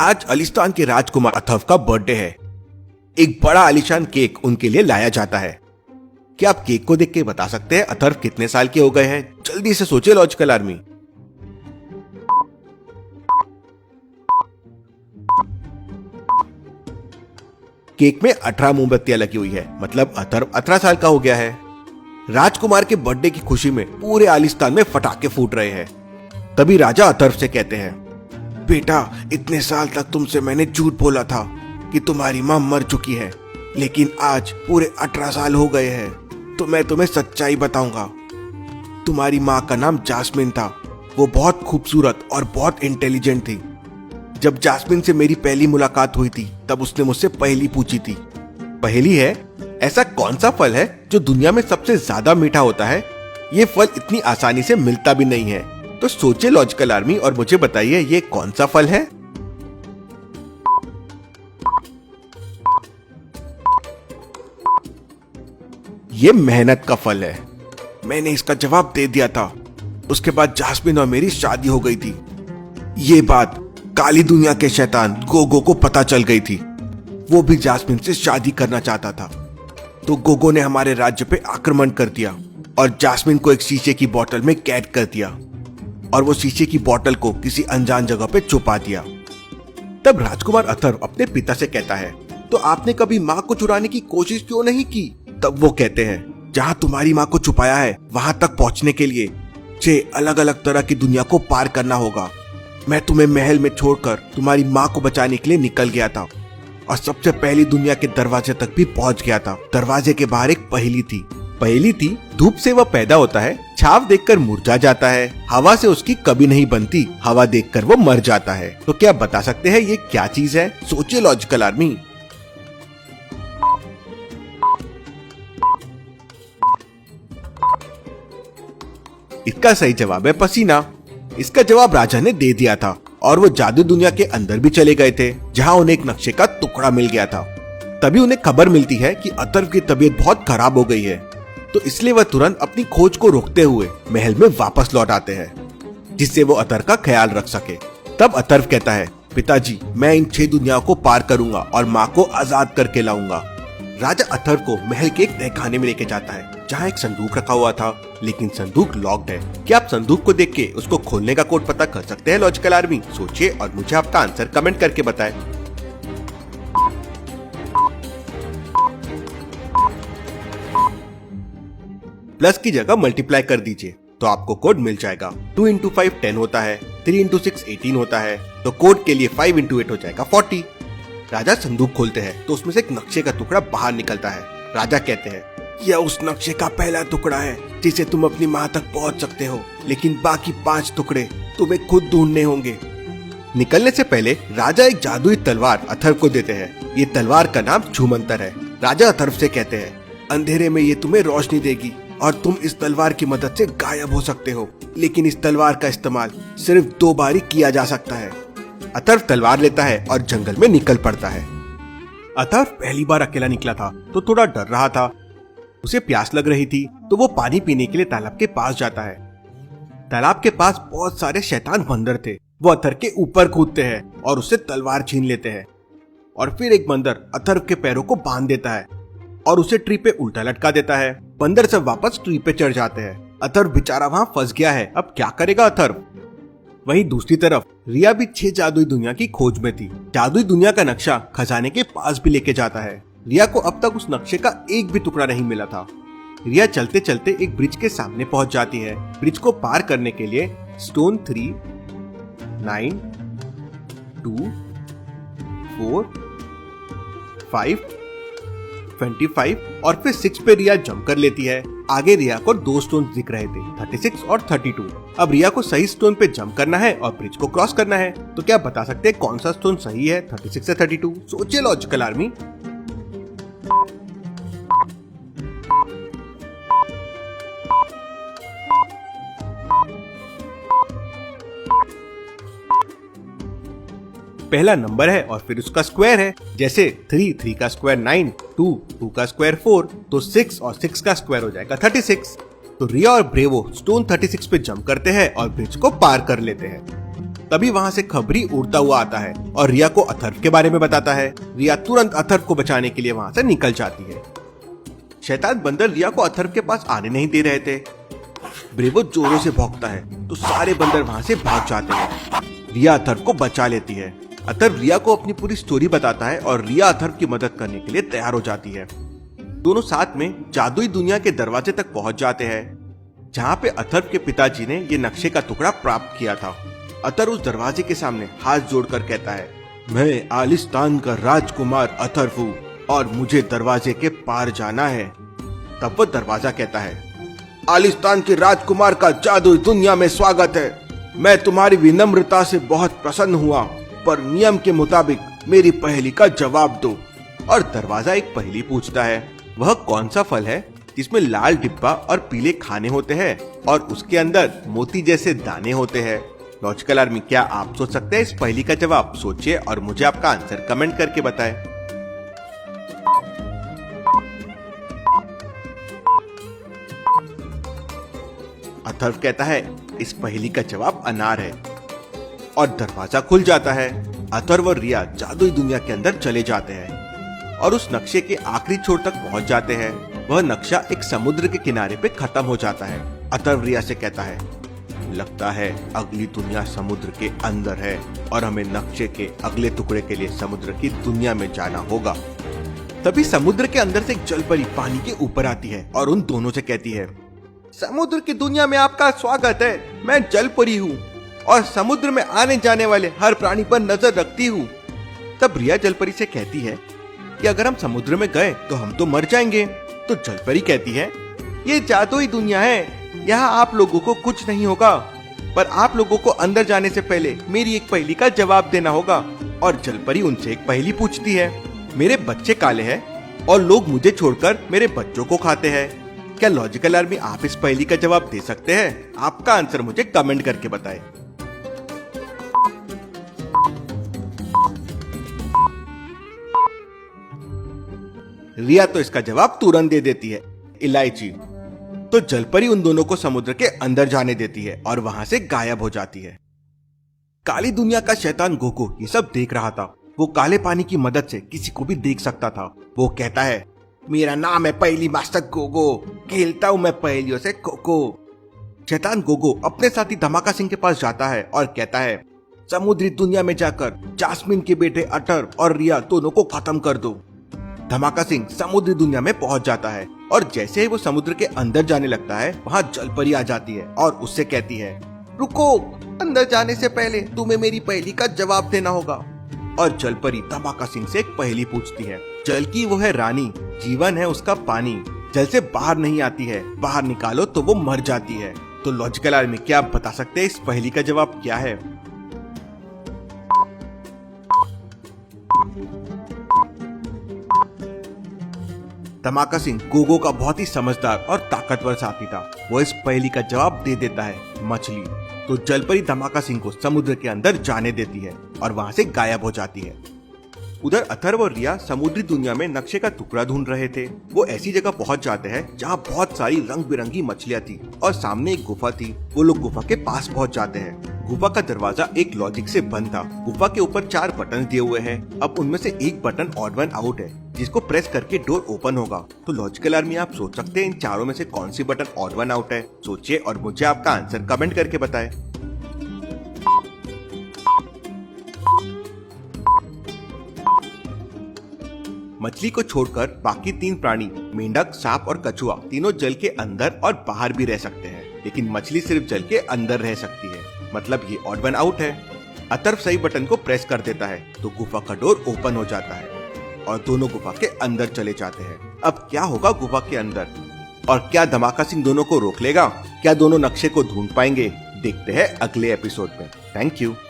आज अलिस्तान के राजकुमार अथर्व का बर्थडे है। एक बड़ा आलीशान केक उनके लिए लाया जाता है। क्या आप केक को देख के बता सकते हैं अथर्व कितने साल के हो गए हैं? जल्दी से सोचिए लॉजिकल आर्मी। केक में 18 मोमबत्तियां लगी हुई है, मतलब अथर्व 18 साल का हो गया है। राजकुमार के बर्थडे की खुशी में पूरे आलिस्तान में पटाखे फूट रहे हैं। तभी राजा अथर्व से कहते हैं, बेटा, इतने साल तक तुमसे मैंने झूठ बोला था कि तुम्हारी मां मर चुकी है, लेकिन आज पूरे 18 साल हो गए हैं तो मैं तुम्हें सच्चाई बताऊंगा। तुम्हारी मां का नाम जास्मिन था। वो बहुत खूबसूरत और बहुत इंटेलिजेंट थी। जब जास्मिन से मेरी पहली मुलाकात हुई थी तब उसने मुझसे पहेली पूछी थी। पहेली है, ऐसा कौन सा फल है जो दुनिया में सबसे ज्यादा मीठा होता है? ये फल इतनी आसानी से मिलता भी नहीं है। तो सोचिए लॉजिकल आर्मी और मुझे बताइए ये कौन सा फल है? ये मेहनत का फल है। मैंने इसका जवाब दे दिया था। उसके बाद जास्मिन और मेरी शादी हो गई थी। ये बात काली दुनिया के शैतान गोगो को पता चल गई थी। वो भी जास्मिन से शादी करना चाहता था। तो गोगो ने हमारे राज्य पे आक्रमण कर दिया और जास्मिन को एक शीशे की बोतल में कैद कर दिया और वो शीशे की बोतल को किसी अनजान जगह पे छुपा दिया। तब राजकुमार अथर्व अपने पिता से कहता है, तो आपने कभी माँ को चुराने की कोशिश क्यों नहीं की? तब वो कहते हैं, जहाँ तुम्हारी माँ को छुपाया है वहां तक पहुंचने के लिए 6 अलग अलग तरह की दुनिया को पार करना होगा। मैं तुम्हें महल में छोड़कर तुम्हारी माँ को बचाने के लिए निकल गया था और सबसे पहली दुनिया के दरवाजे तक भी पहुंच गया था। दरवाजे के बाहर एक पहेली थी। धूप से वह पैदा होता है, छाव देखकर मुरझा जाता है, हवा से उसकी कभी नहीं बनती, हवा देखकर वो मर जाता है। तो क्या बता सकते हैं ये क्या चीज है? सोचिए लॉजिकल आर्मी। इसका सही जवाब है पसीना। इसका जवाब राजा ने दे दिया था और वो जादू दुनिया के अंदर भी चले गए थे, जहां उन्हें एक नक्शे का टुकड़ा मिल गया था। तभी उन्हें खबर मिलती है कि अथर्व की तबीयत बहुत खराब हो गई है, तो इसलिए वह तुरंत अपनी खोज को रोकते हुए महल में वापस लौट आते हैं, जिससे वो अथर्व का ख्याल रख सके। तब अथर्व कहता है, पिताजी, मैं इन 6 दुनियाओं को पार करूंगा और माँ को आजाद करके लाऊंगा। राजा अथर्व को महल के एक तहखाने में लेके जाता है, जहाँ एक संदूक रखा हुआ था, लेकिन संदूक लॉक्ड है। क्या आप संदूक को देख के उसको खोलने का कोड पता कर सकते हैं लॉजिकल आर्मी? सोचिए और मुझे आपका आंसर कमेंट करके बताएं। प्लस की जगह मल्टीप्लाई कर दीजिए तो आपको कोड मिल जाएगा। 2 × 5 10 होता है, 3 × 6 18 होता है, तो कोड के लिए 5 × 8 हो जाएगा 40। राजा संदूक खोलते हैं तो उसमें से एक नक्शे का टुकड़ा बाहर निकलता है। राजा कहते हैं, यह उस नक्शे का पहला टुकड़ा है जिसे तुम अपनी माँ तक पहुँच सकते हो, लेकिन बाकी 5 टुकड़े तुम्हें खुद ढूंढने होंगे। निकलने से पहले राजा एक जादुई तलवार अथर्व को देते हैं। ये तलवार का नाम छूमंतर है। राजा अथर्व से कहते हैं, अंधेरे में ये तुम्हें रोशनी देगी और तुम इस तलवार की मदद से गायब हो सकते हो, लेकिन इस तलवार का इस्तेमाल सिर्फ 2 बार ही किया जा सकता है। अथर्व तलवार लेता है और जंगल में निकल पड़ता है। अथर्व पहली बार अकेला निकला था तो थोड़ा डर रहा था। उसे प्यास लग रही थी तो वो पानी पीने के लिए तालाब के पास जाता है। तालाब के पास बहुत सारे शैतान बंदर थे। वो अथर्व के ऊपर कूदते हैं और उससे तलवार छीन लेते हैं, और फिर एक बंदर अथर्व के पैरों को बांध देता है और उसे ट्री पे उल्टा लटका देता है। बंदर सब वापस ट्री पे चढ़ जाते हैं। अथर्व बेचारा वहां फंस गया है। अब क्या करेगा अथर्व? वहीं दूसरी तरफ रिया भी 6 जादुई दुनिया की खोज में थी। जादुई दुनिया का नक्शा खजाने के पास भी लेके जाता है। रिया को अब तक उस नक्शे का एक भी टुकड़ा नहीं मिला था। रिया चलते चलते एक ब्रिज के सामने पहुंच जाती है। ब्रिज को पार करने के लिए स्टोन 3, 9, 2, 4, 5, 25 और फिर 6 पे रिया जंप कर लेती है। आगे रिया को 2 स्टोन दिख रहे थे, 36 और 32। अब रिया को सही स्टोन पे जंप करना है और ब्रिज को क्रॉस करना है। तो क्या बता सकते हैं कौन सा स्टोन सही है, 36 या 32? सोचिए लॉजिकल आर्मी। पहला नंबर है और फिर उसका स्क्वायर है। जैसे 3 का स्क्वायर 9, 2 का स्क्वायर 4, तो 6 और 6 का स्क्वायर हो जाएगा 36। तो रिया और ब्रेवो स्टोन 36 पे जंप करते हैं और ब्रिज को पार कर लेते हैं। तभी वहाँ से खबरी उड़ता हुआ आता है और रिया को अथर्व के बारे में बताता है। रिया तुरंत अथर्व को बचाने के लिए वहाँ से निकल जाती है। शैतान बंदर रिया को अथर्व के पास आने नहीं दे रहे थे। ब्रेवो जोरों से भौंकता है तो सारे बंदर वहाँ से भाग जाते हैं। रिया अथर्व को बचा लेती है। अथर्व रिया को अपनी पूरी स्टोरी बताता है और रिया अथर्व की मदद करने के लिए तैयार हो जाती है। दोनों साथ में जादुई दुनिया के दरवाजे तक पहुंच जाते हैं, जहाँ पे अथर्व के पिताजी ने ये नक्शे का टुकड़ा प्राप्त किया था। अथर्व उस दरवाजे के सामने हाथ जोड़कर कहता है, मैं आलिस्तान का राजकुमार अथर्व हूँ और मुझे दरवाजे के पार जाना है। तब वो दरवाजा कहता है, आलिस्तान के राजकुमार का जादुई दुनिया में स्वागत है। मैं तुम्हारी विनम्रता से बहुत प्रसन्न हुआ, पर नियम के मुताबिक मेरी पहेली का जवाब दो। और दरवाजा एक पहेली पूछता है, वह कौन सा फल है जिसमें लाल डिब्बा और पीले खाने होते हैं और उसके अंदर मोती जैसे दाने होते हैं। लॉजिकल आर्मी, क्या आप सोच सकते हैं इस पहेली का जवाब? सोचिए और मुझे आपका आंसर कमेंट करके बताएं। अथर्व कहता है, इस पहेली का जवाब अनार है और दरवाजा खुल जाता है। अथर्व और रिया जादुई दुनिया के अंदर चले जाते हैं और उस नक्शे के आखिरी छोर तक पहुंच जाते हैं। वह नक्शा एक समुद्र के किनारे पे खत्म हो जाता है। अथर्व रिया से कहता है, लगता है अगली दुनिया समुद्र के अंदर है और हमें नक्शे के अगले टुकड़े के लिए समुद्र की दुनिया में जाना होगा। तभी समुद्र के अंदर से एक जलपरी पानी के ऊपर आती है और उन दोनों से कहती है, समुद्र की दुनिया में आपका स्वागत है। मैं जलपरी हूँ और समुद्र में आने जाने वाले हर प्राणी पर नजर रखती हूँ। तब रिया जलपरी से कहती है कि अगर हम समुद्र में गए तो हम तो मर जाएंगे। तो जलपरी कहती है, ये जादुई दुनिया है, यहाँ आप लोगों को कुछ नहीं होगा, पर आप लोगों को अंदर जाने से पहले मेरी एक पहेली का जवाब देना होगा। और जलपरी उनसे एक पहेली पूछती है, मेरे बच्चे काले हैं और लोग मुझे छोड़कर मेरे बच्चों को खाते हैं। क्या लॉजिकल आर्मी आप इस पहेली का जवाब दे सकते हैं? आपका आंसर मुझे कमेंट करके बताएं। रिया तो इसका जवाब तुरंत दे देती है, इलायची। तो जलपरी उन दोनों को समुद्र के अंदर जाने देती है और वहां से गायब हो जाती है। काली दुनिया का शैतान गोगो ये सब देख रहा था। वो काले पानी की मदद से किसी को भी देख सकता था। वो कहता है, मेरा नाम है पहेली मास्टर गोगो, खेलता हूं मैं पहेलियों से खो-खो। शैतान गोगो अपने साथी धमाका सिंह के पास जाता है और कहता है, समुद्री दुनिया में जाकर जास्मिन के बेटे अटर्व और रिया दोनों को खत्म कर दो। धमाका सिंह समुद्री दुनिया में पहुंच जाता है और जैसे ही वो समुद्र के अंदर जाने लगता है, वहाँ जलपरी आ जाती है और उससे कहती है, रुको, अंदर जाने से पहले तुम्हें मेरी पहेली का जवाब देना होगा। और जलपरी धमाका सिंह से एक पहेली पूछती है। जल की वो है रानी, जीवन है उसका पानी, जल से बाहर नहीं आती है, बाहर निकालो तो वो मर जाती है। तो लॉजिकल आर्मी, क्या आप बता सकते हैं इस पहेली का जवाब क्या है? धमाका सिंह गोगो का बहुत ही समझदार और ताकतवर साथी था। वो इस पहेली का जवाब दे देता है, मछली। तो जलपरी धमाका सिंह को समुद्र के अंदर जाने देती है और वहां से गायब हो जाती है। उधर अथर्व और रिया समुद्री दुनिया में नक्शे का टुकड़ा ढूंढ रहे थे। वो ऐसी जगह पहुंच जाते हैं जहां बहुत सारी रंग बिरंगी मछलियां थी और सामने एक गुफा थी। वो लोग गुफा के पास पहुंच जाते हैं। गुफा का दरवाजा एक लॉजिक से बंद था। गुफा के ऊपर 4 बटन दिए हुए हैं। अब उनमें से एक बटन ऑड वन आउट है, जिसको प्रेस करके डोर ओपन होगा। तो लॉजिकल आर्मी, आप सोच सकते हैं इन चारों में से कौन सी बटन ऑड वन आउट है? सोचिए और मुझे आपका आंसर कमेंट करके बताएं। मछली को छोड़कर बाकी 3 प्राणी, मेंढक, सांप और कछुआ, तीनों जल के अंदर और बाहर भी रह सकते हैं, लेकिन मछली सिर्फ जल के अंदर रह सकती है। मतलब ये ऑड वन आउट है। अथर्व सही बटन को प्रेस कर देता है तो गुफा का डोर ओपन हो जाता है और दोनों गुफा के अंदर चले जाते हैं। अब क्या होगा गुफा के अंदर, और क्या धमाका सिंह दोनों को रोक लेगा? क्या दोनों नक्शे को ढूंढ पाएंगे? देखते हैं अगले एपिसोड में। Thank you.